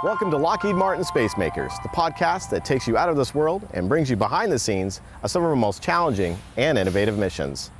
Welcome to Lockheed Martin Space Makers, the podcast that takes you out of this world and brings you behind the scenes of some of our most challenging and innovative missions.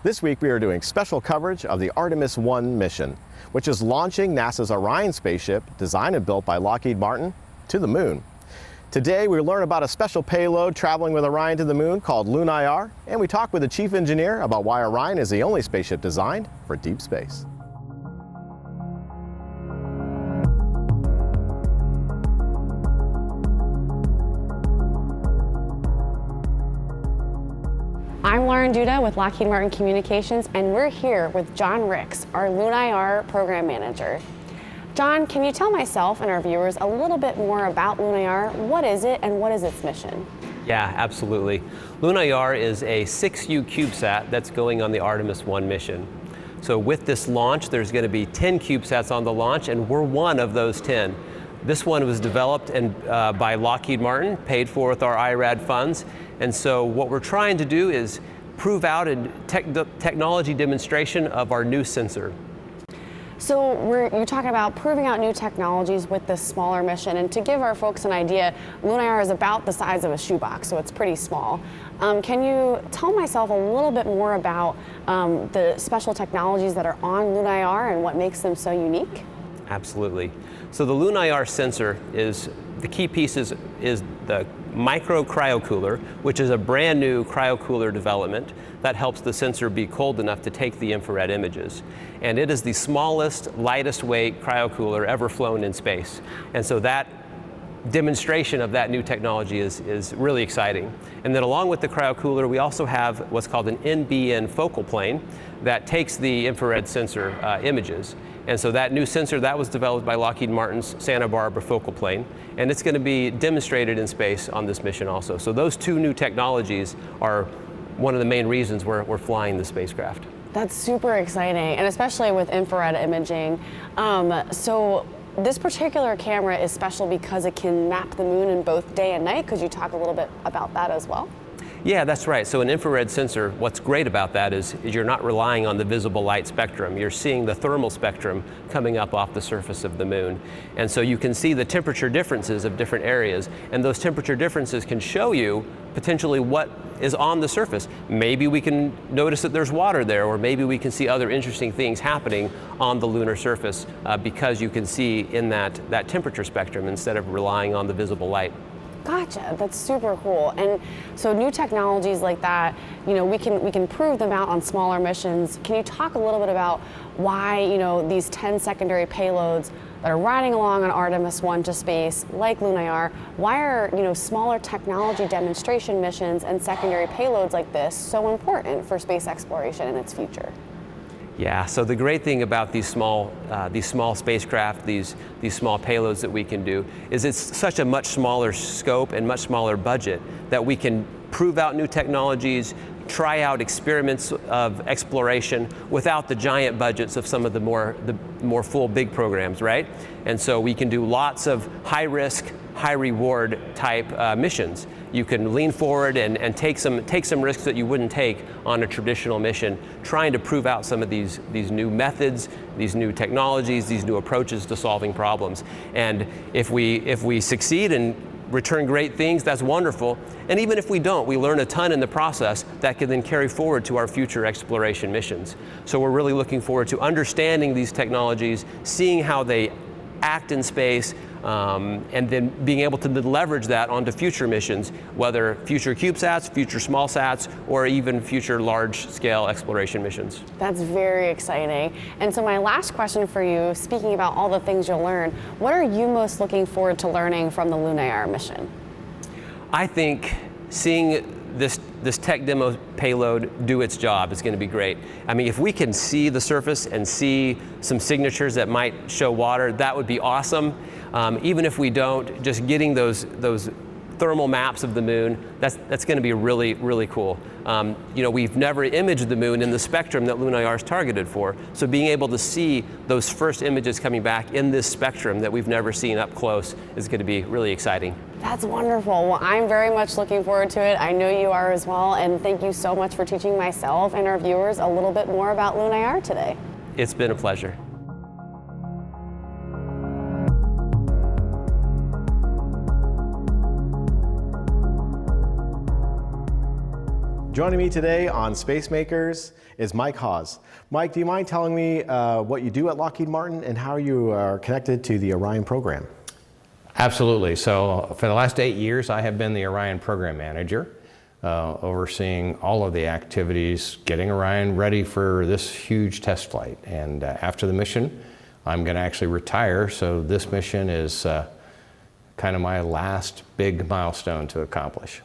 This week we are doing special coverage of the Artemis 1 mission, which is launching NASA's Orion spaceship, designed and built by Lockheed Martin, to the moon. Today we learn about a special payload traveling with Orion to the moon called LunIR, and we talk with the chief engineer about why Orion is the only spaceship designed for deep space. I'm Lauren Duda with Lockheed Martin Communications, and we're here with John Ricks, our LunIR program manager. John, can you tell myself and our viewers a little bit more about LunIR? What is it and what is its mission? Yeah, absolutely. LunIR is a 6U CubeSat that's going on the Artemis 1 mission. So with this launch, there's going to be 10 CubeSats on the launch, and we're one of those 10. This one was developed by Lockheed Martin, paid for with our IRAD funds. And so what we're trying to do is prove out a technology demonstration of our new sensor. So you're talking about proving out new technologies with this smaller mission. And to give our folks an idea, LunIR is about the size of a shoebox, so it's pretty small. Can you tell myself a little bit more about the special technologies that are on LunIR and what makes them so unique? Absolutely. So the LunIR sensor is, the key piece is the micro cryocooler, which is a brand new cryocooler development that helps the sensor be cold enough to take the infrared images. And it is the smallest, lightest weight cryocooler ever flown in space. And so that demonstration of that new technology is really exciting. And then along with the cryocooler, we also have what's called an NBN focal plane that takes the infrared sensor images. And so that new sensor, that was developed by Lockheed Martin's Santa Barbara focal plane, and it's going to be demonstrated in space on this mission also. So those two new technologies are one of the main reasons we're flying the spacecraft. That's super exciting, and especially with infrared imaging. So this particular camera is special because it can map the moon in both day and night. Could you talk a little bit about that as well? Yeah, that's right. So an infrared sensor, what's great about that is you're not relying on the visible light spectrum. You're seeing the thermal spectrum coming up off the surface of the moon. And so you can see the temperature differences of different areas, and those temperature differences can show you potentially what is on the surface. Maybe we can notice that there's water there, or maybe we can see other interesting things happening on the lunar surface because you can see in that temperature spectrum instead of relying on the visible light. Gotcha, that's super cool. And so new technologies like that, you know, we can prove them out on smaller missions. Can you talk a little bit about why, you know, these 10 secondary payloads that are riding along on Artemis 1 to space, like LunIR, why are, you know, smaller technology demonstration missions and secondary payloads like this so important for space exploration in its future? Yeah, so the great thing about these small spacecraft, these small payloads that we can do, is it's such a much smaller scope and much smaller budget that we can prove out new technologies, try out experiments of exploration without the giant budgets of some of the more full big programs, right? And so we can do lots of high risk, high reward type missions. You can lean forward and take some risks that you wouldn't take on a traditional mission, trying to prove out some of these new methods, these new technologies, these new approaches to solving problems. And if we succeed and return great things, that's wonderful. And even if we don't, we learn a ton in the process that can then carry forward to our future exploration missions. So we're really looking forward to understanding these technologies, seeing how they act in space, and then being able to leverage that onto future missions, whether future CubeSats, future small sats, or even future large-scale exploration missions. That's very exciting. And so my last question for you, speaking about all the things you'll learn, what are you most looking forward to learning from the LunIR mission? I think seeing this tech demo payload do its job is going to be great. I mean, if we can see the surface and see some signatures that might show water, that would be awesome. Even if we don't, just getting those thermal maps of the moon, that's going to be really, really cool. You know, we've never imaged the moon in the spectrum that LunIR is targeted for, so being able to see those first images coming back in this spectrum that we've never seen up close is going to be really exciting. That's wonderful. Well, I'm very much looking forward to it. I know you are as well, and thank you so much for teaching myself and our viewers a little bit more about LunIR today. It's been a pleasure. Joining me today on Space Makers is Mike Hawes. Mike, do you mind telling me what you do at Lockheed Martin and how you are connected to the Orion program? Absolutely. So for the last 8 years, I have been the Orion program manager, overseeing all of the activities, getting Orion ready for this huge test flight. And after the mission, I'm going to actually retire. So this mission is kind of my last big milestone to accomplish.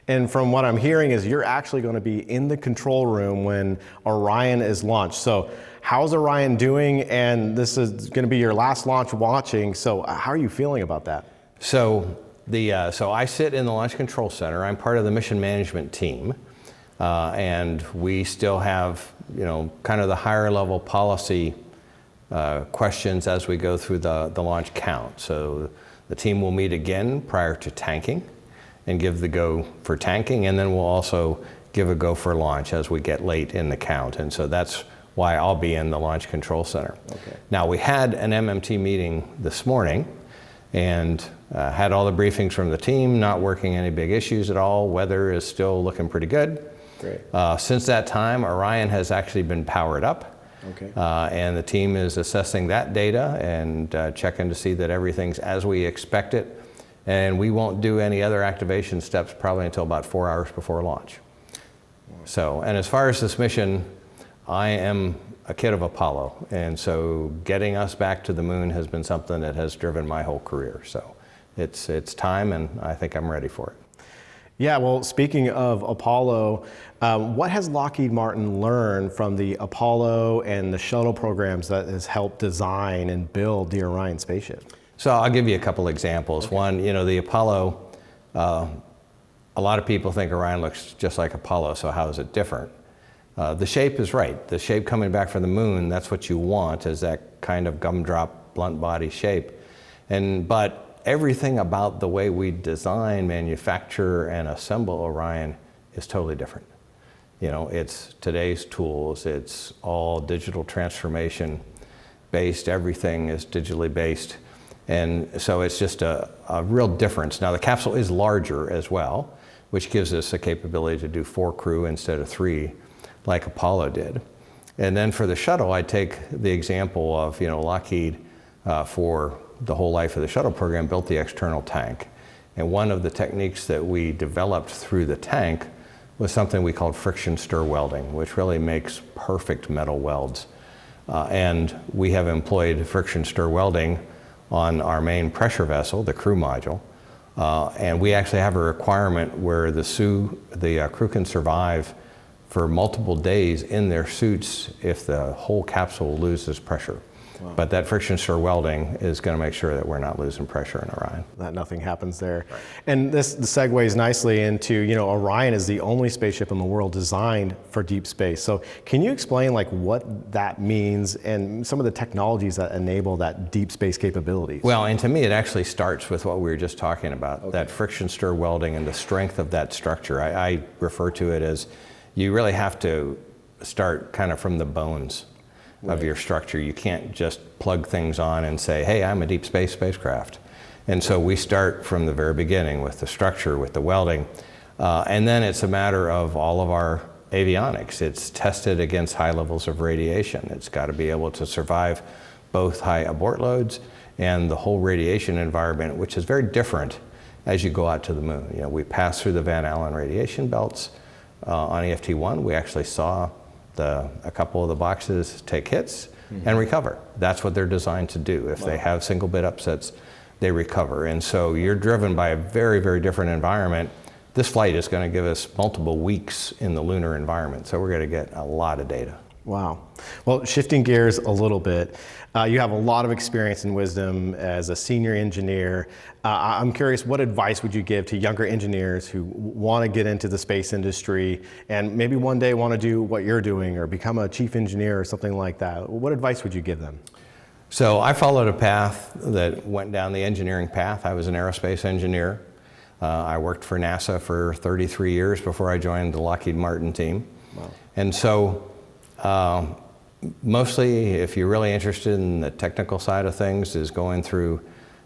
And from what I'm hearing is you're actually going to be in the control room when Orion is launched. So how's Orion doing? And this is going to be your last launch watching. So how are you feeling about that? So I sit in the Launch Control Center. I'm part of the mission management team. And we still have, kind of the higher level policy questions as we go through the launch count. So the team will meet again prior to tanking and give the go for tanking, and then we'll also give a go for launch as we get late in the count. And so that's why I'll be in the Launch Control Center. Okay. Now, we had an MMT meeting this morning and had all the briefings from the team, not working any big issues at all. Weather is still looking pretty good. Great. Since that time, Orion has actually been powered up. Okay. And the team is assessing that data and checking to see that everything's as we expect it. And we won't do any other activation steps probably until about 4 hours before launch. So, and as far as this mission, I am a kid of Apollo. And so getting us back to the moon has been something that has driven my whole career. So it's time, and I think I'm ready for it. Yeah, well, speaking of Apollo, what has Lockheed Martin learned from the Apollo and the shuttle programs that has helped design and build the Orion spaceship? So I'll give you a couple examples. Okay. One, the Apollo, a lot of people think Orion looks just like Apollo, so how is it different? The shape is right. The shape coming back from the moon, that's what you want, is that kind of gumdrop, blunt body shape. But everything about the way we design, manufacture, and assemble Orion is totally different. It's today's tools. It's all digital transformation based. Everything is digitally based. And so it's just a real difference. Now the capsule is larger as well, which gives us a capability to do 4 crew instead of 3, like Apollo did. And then for the shuttle, I take the example of, Lockheed for the whole life of the shuttle program built the external tank. And one of the techniques that we developed through the tank was something we called friction stir welding, which really makes perfect metal welds. And we have employed friction stir welding on our main pressure vessel, the crew module. And we actually have a requirement where the crew can survive for multiple days in their suits if the whole capsule loses pressure. Wow. But that friction stir welding is going to make sure that we're not losing pressure in Orion. That nothing happens there. Right. And this segues nicely into, Orion is the only spaceship in the world designed for deep space. So can you explain what that means and some of the technologies that enable that deep space capabilities? Well, and to me, it actually starts with what we were just talking about, that friction stir welding and the strength of that structure. I refer to it as you really have to start kind of from the bones of your structure. You can't just plug things on and say, hey, I'm a deep space spacecraft. And so we start from the very beginning with the structure, with the welding, and then it's a matter of all of our avionics. It's tested against high levels of radiation. It's got to be able to survive both high abort loads and the whole radiation environment, which is very different as you go out to the moon. We pass through the Van Allen radiation belts. On EFT-1, we actually saw a couple of the boxes take hits and recover. That's what they're designed to do. If they have single bit upsets, they recover. And so you're driven by a very, very different environment. This flight is going to give us multiple weeks in the lunar environment, so we're going to get a lot of data. Wow. Well, shifting gears a little bit, you have a lot of experience and wisdom as a senior engineer. I'm curious, what advice would you give to younger engineers who want to get into the space industry and maybe one day want to do what you're doing or become a chief engineer or something like that? What advice would you give them? So I followed a path that went down the engineering path. I was an aerospace engineer. I worked for NASA for 33 years before I joined the Lockheed Martin team. Wow. And so mostly, if you're really interested in the technical side of things, is going through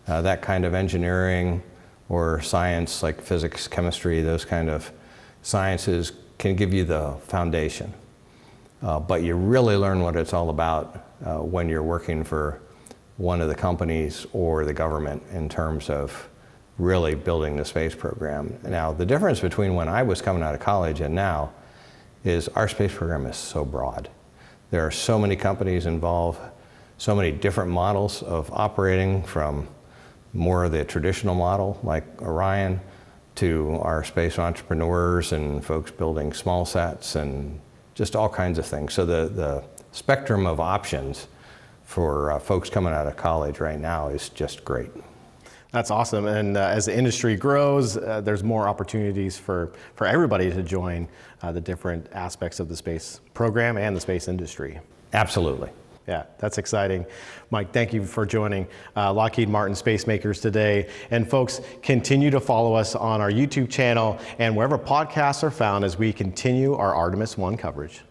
that kind of engineering or science like physics, chemistry, those kind of sciences, can give you the foundation. But you really learn what it's all about when you're working for one of the companies or the government in terms of really building the space program. Now, the difference between when I was coming out of college and now is our space program is so broad. There are so many companies involved, so many different models of operating, from more of the traditional model like Orion to our space entrepreneurs and folks building small sats and just all kinds of things. So the spectrum of options for folks coming out of college right now is just great. That's awesome. And as the industry grows, there's more opportunities for everybody to join the different aspects of the space program and the space industry. Absolutely. Yeah, that's exciting. Mike, thank you for joining Lockheed Martin Space Makers today. And folks, continue to follow us on our YouTube channel and wherever podcasts are found as we continue our Artemis 1 coverage.